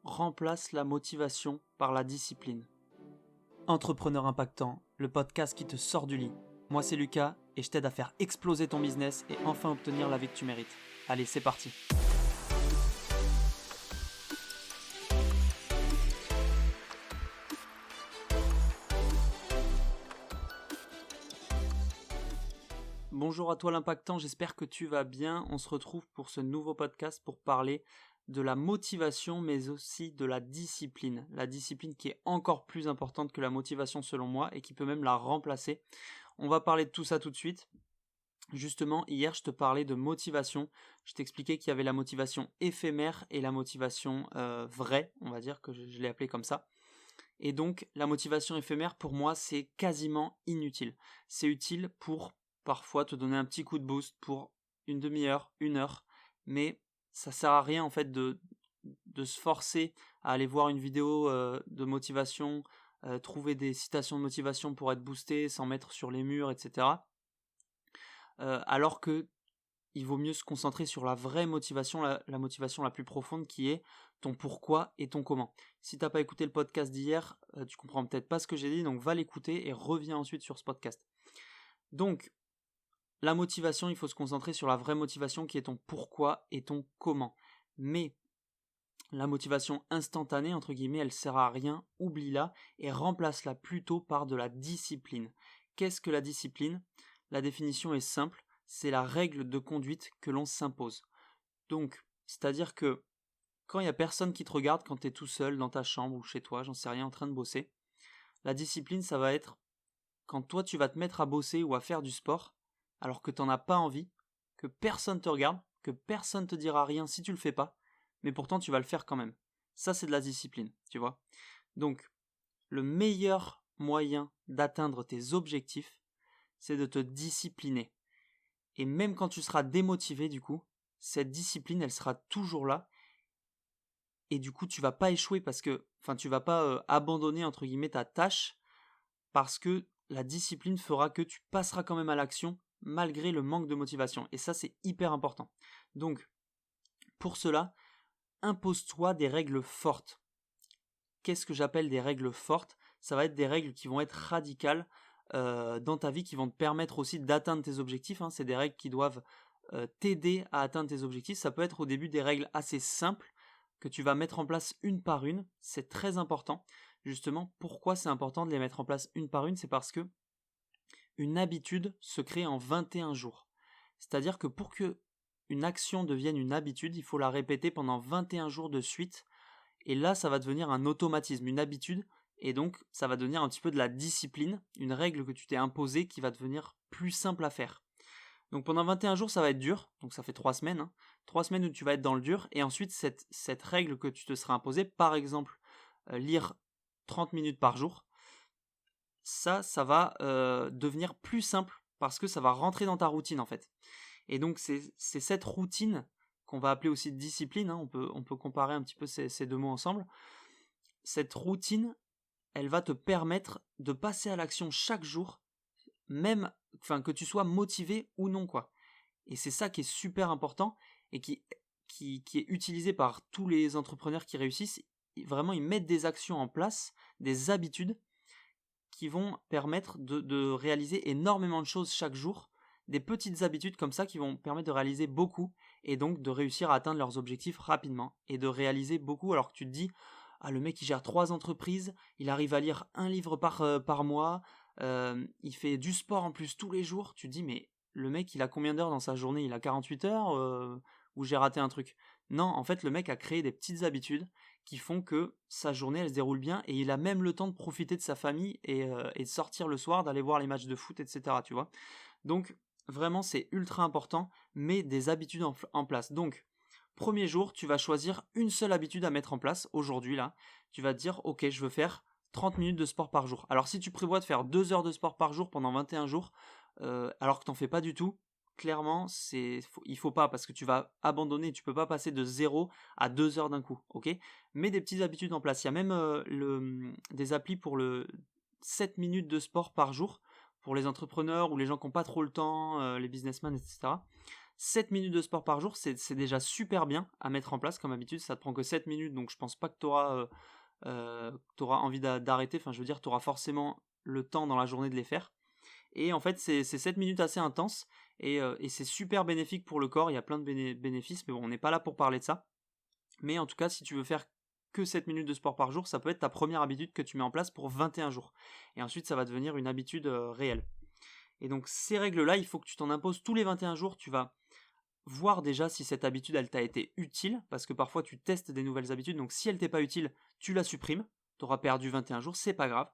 remplace la motivation par la discipline. Entrepreneur impactant, le podcast qui te sort du lit. Moi c'est Lucas et je t'aide à faire exploser ton business et enfin obtenir la vie que tu mérites. Allez, c'est parti. Bonjour à toi l'impactant, j'espère que tu vas bien. On se retrouve pour ce nouveau podcast pour parler de la motivation mais aussi de la discipline. La discipline qui est encore plus importante que la motivation selon moi et qui peut même la remplacer. On va parler de tout ça tout de suite. Justement, hier je te parlais de motivation. Je t'expliquais qu'il y avait la motivation éphémère et la motivation vraie, on va dire que je l'ai appelée comme ça. Et donc la motivation éphémère pour moi c'est quasiment inutile. C'est utile pour parfois te donner un petit coup de boost pour une demi-heure, une heure, mais ça sert à rien en fait de se forcer à aller voir une vidéo de motivation, trouver des citations de motivation pour être boosté, s'en mettre sur les murs, etc. Alors que il vaut mieux se concentrer sur la vraie motivation, la motivation la plus profonde qui est ton pourquoi et ton comment. Si t'as pas écouté le podcast d'hier, tu comprends peut-être pas ce que j'ai dit, donc va l'écouter et reviens ensuite sur ce podcast. Donc, la motivation, il faut se concentrer sur la vraie motivation qui est ton pourquoi et ton comment. Mais la motivation instantanée, entre guillemets, elle sert à rien, oublie-la et remplace-la plutôt par de la discipline. Qu'est-ce que la discipline ? La définition est simple, c'est la règle de conduite que l'on s'impose. Donc, c'est-à-dire que quand il n'y a personne qui te regarde, quand tu es tout seul dans ta chambre ou chez toi, j'en sais rien, en train de bosser, la discipline, ça va être quand toi tu vas te mettre à bosser ou à faire du sport, alors que tu n'en as pas envie, que personne te regarde, que personne te dira rien si tu le fais pas, mais pourtant tu vas le faire quand même. Ça, c'est de la discipline, tu vois. Donc, le meilleur moyen d'atteindre tes objectifs, c'est de te discipliner. Et même quand tu seras démotivé, du coup, cette discipline, elle sera toujours là. Et du coup, tu vas pas échouer parce que, tu vas pas abandonner entre guillemets ta tâche parce que la discipline fera que tu passeras quand même à l'action malgré le manque de motivation. Et ça, c'est hyper important. Donc, pour cela, impose-toi des règles fortes. Qu'est-ce que j'appelle des règles fortes ? Ça va être des règles qui vont être radicales dans ta vie, qui vont te permettre aussi d'atteindre tes objectifs. C'est des règles qui doivent t'aider à atteindre tes objectifs. Ça peut être au début des règles assez simples que tu vas mettre en place une par une. C'est très important. Justement, pourquoi c'est important de les mettre en place une par une ? C'est parce que une habitude se crée en 21 jours. C'est-à-dire que pour que une action devienne une habitude, il faut la répéter pendant 21 jours de suite. Et là, ça va devenir un automatisme, une habitude. Et donc, ça va devenir un petit peu de la discipline, une règle que tu t'es imposée qui va devenir plus simple à faire. Donc pendant 21 jours, ça va être dur. Donc ça fait 3 semaines. 3 semaines où tu vas être dans le dur. Et ensuite, cette règle que tu te seras imposée, par exemple, lire 30 minutes par jour, ça va devenir plus simple parce que ça va rentrer dans ta routine en fait. Et donc c'est cette routine qu'on va appeler aussi discipline, on peut comparer un petit peu ces deux mots ensemble. Cette routine, elle va te permettre de passer à l'action chaque jour, même que tu sois motivé ou non, quoi. Et c'est ça qui est super important et qui est utilisé par tous les entrepreneurs qui réussissent. Vraiment, ils mettent des actions en place, des habitudes qui vont permettre de réaliser énormément de choses chaque jour, des petites habitudes comme ça qui vont permettre de réaliser beaucoup et donc de réussir à atteindre leurs objectifs rapidement et de réaliser beaucoup alors que tu te dis « Ah, le mec il gère 3 entreprises, il arrive à lire un livre par mois, il fait du sport en plus tous les jours. » Tu te dis « Mais le mec il a combien d'heures dans sa journée ? Il a 48 heures ou j'ai raté un truc ?» Non, en fait le mec a créé des petites habitudes qui font que sa journée elle se déroule bien et il a même le temps de profiter de sa famille et de sortir le soir, d'aller voir les matchs de foot, etc. Tu vois. Donc vraiment c'est ultra important, mets des habitudes en place. Donc premier jour, tu vas choisir une seule habitude à mettre en place aujourd'hui là. Tu vas te dire ok, je veux faire 30 minutes de sport par jour. Alors si tu prévois de faire 2 heures de sport par jour pendant 21 jours, alors que t'en fais pas du tout, clairement, il faut pas parce que tu vas abandonner, tu peux pas passer de 0 à 2 heures d'un coup, ok ? Mets des petites habitudes en place. Il y a même des applis pour le 7 minutes de sport par jour pour les entrepreneurs ou les gens qui n'ont pas trop le temps, les businessmen, etc. 7 minutes de sport par jour, c'est déjà super bien à mettre en place comme habitude. Ça te prend que 7 minutes, donc je pense pas que tu auras envie d'arrêter. Enfin, je veux dire, tu auras forcément le temps dans la journée de les faire. Et en fait, c'est 7 minutes assez intenses et c'est super bénéfique pour le corps. Il y a plein de bénéfices, mais bon, on n'est pas là pour parler de ça. Mais en tout cas, si tu veux faire que 7 minutes de sport par jour, ça peut être ta première habitude que tu mets en place pour 21 jours. Et ensuite, ça va devenir une habitude réelle. Et donc, ces règles-là, il faut que tu t'en imposes tous les 21 jours. Tu vas voir déjà si cette habitude, elle t'a été utile, parce que parfois, tu testes des nouvelles habitudes. Donc, si elle t'est pas utile, tu la supprimes. Tu auras perdu 21 jours, c'est pas grave.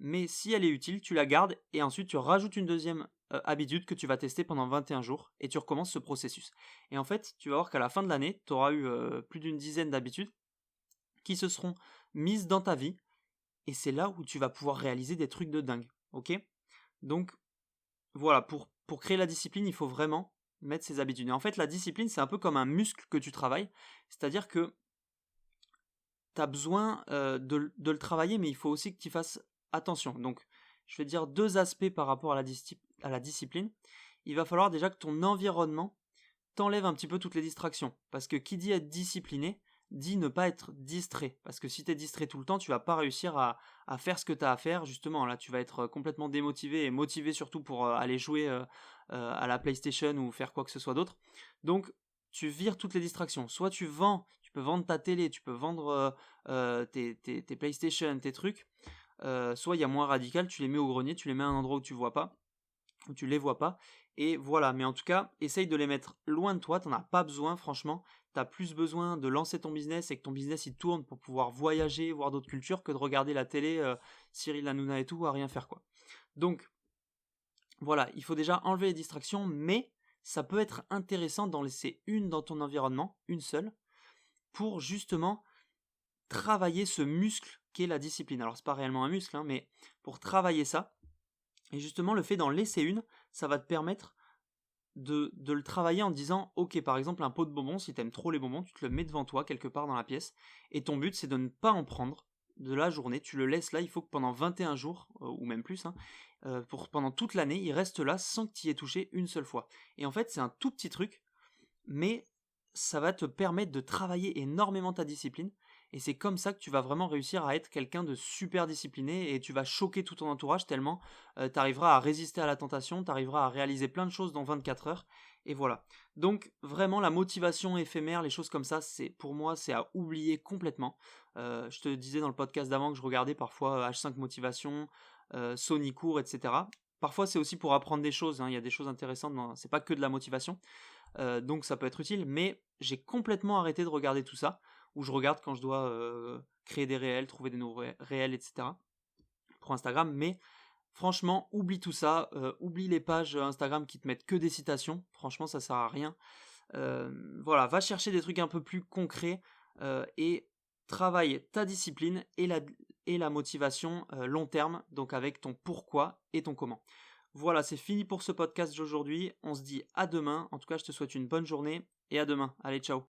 Mais si elle est utile, tu la gardes et ensuite tu rajoutes une deuxième habitude que tu vas tester pendant 21 jours et tu recommences ce processus. Et en fait, tu vas voir qu'à la fin de l'année, tu auras eu plus d'une dizaine d'habitudes qui se seront mises dans ta vie et c'est là où tu vas pouvoir réaliser des trucs de dingue. Ok? Donc voilà, pour créer la discipline, il faut vraiment mettre ces habitudes. Et en fait, la discipline, c'est un peu comme un muscle que tu travailles, c'est-à-dire que tu as besoin de le travailler, mais il faut aussi que tu fasses attention. Donc, je vais te dire deux aspects par rapport à la discipline. Il va falloir déjà que ton environnement t'enlève un petit peu toutes les distractions. Parce que qui dit être discipliné, dit ne pas être distrait. Parce que si tu es distrait tout le temps, tu vas pas réussir à faire ce que tu as à faire. Justement, là, tu vas être complètement démotivé et motivé surtout pour aller jouer à la PlayStation ou faire quoi que ce soit d'autre. Donc, tu vires toutes les distractions. Soit tu peux vendre ta télé, tu peux vendre tes PlayStation, tes trucs. Soit il y a moins radical, tu les mets au grenier, tu les mets à un endroit où tu vois pas, où tu les vois pas. Et voilà, mais en tout cas, essaye de les mettre loin de toi, t'en as pas besoin, franchement. T'as plus besoin de lancer ton business et que ton business il tourne pour pouvoir voyager, voir d'autres cultures, que de regarder la télé, Cyril Hanouna et tout, à rien faire quoi. Donc, voilà, il faut déjà enlever les distractions, mais ça peut être intéressant d'en laisser une dans ton environnement, une seule, pour justement travailler ce muscle qu'est la discipline. Alors c'est pas réellement un muscle, hein, mais pour travailler ça, et justement le fait d'en laisser une, ça va te permettre de le travailler en disant, ok, par exemple un pot de bonbons, si t'aimes trop les bonbons, tu te le mets devant toi quelque part dans la pièce, et ton but c'est de ne pas en prendre de la journée, tu le laisses là, il faut que pendant 21 jours, ou même plus, hein, pendant toute l'année, il reste là sans que tu y aies touché une seule fois. Et en fait c'est un tout petit truc, mais ça va te permettre de travailler énormément ta discipline, et c'est comme ça que tu vas vraiment réussir à être quelqu'un de super discipliné, et tu vas choquer tout ton entourage tellement tu arriveras à résister à la tentation, tu arriveras à réaliser plein de choses dans 24 heures, et voilà. Donc vraiment la motivation éphémère, les choses comme ça, pour moi c'est à oublier complètement. Je te disais dans le podcast d'avant que je regardais parfois H5 Motivation, Sonicourt, etc. Parfois c'est aussi pour apprendre des choses, hein. Il y a des choses intéressantes, c'est pas que de la motivation. Donc ça peut être utile, mais j'ai complètement arrêté de regarder tout ça, où je regarde quand je dois créer des réels, trouver des nouveaux réels, etc. pour Instagram, mais franchement, oublie tout ça, oublie les pages Instagram qui te mettent que des citations, franchement ça sert à rien. Voilà, va chercher des trucs un peu plus concrets et travaille ta discipline et la motivation long terme, donc avec ton pourquoi et ton comment. Voilà, c'est fini pour ce podcast d'aujourd'hui. On se dit à demain. En tout cas, je te souhaite une bonne journée et à demain. Allez, ciao.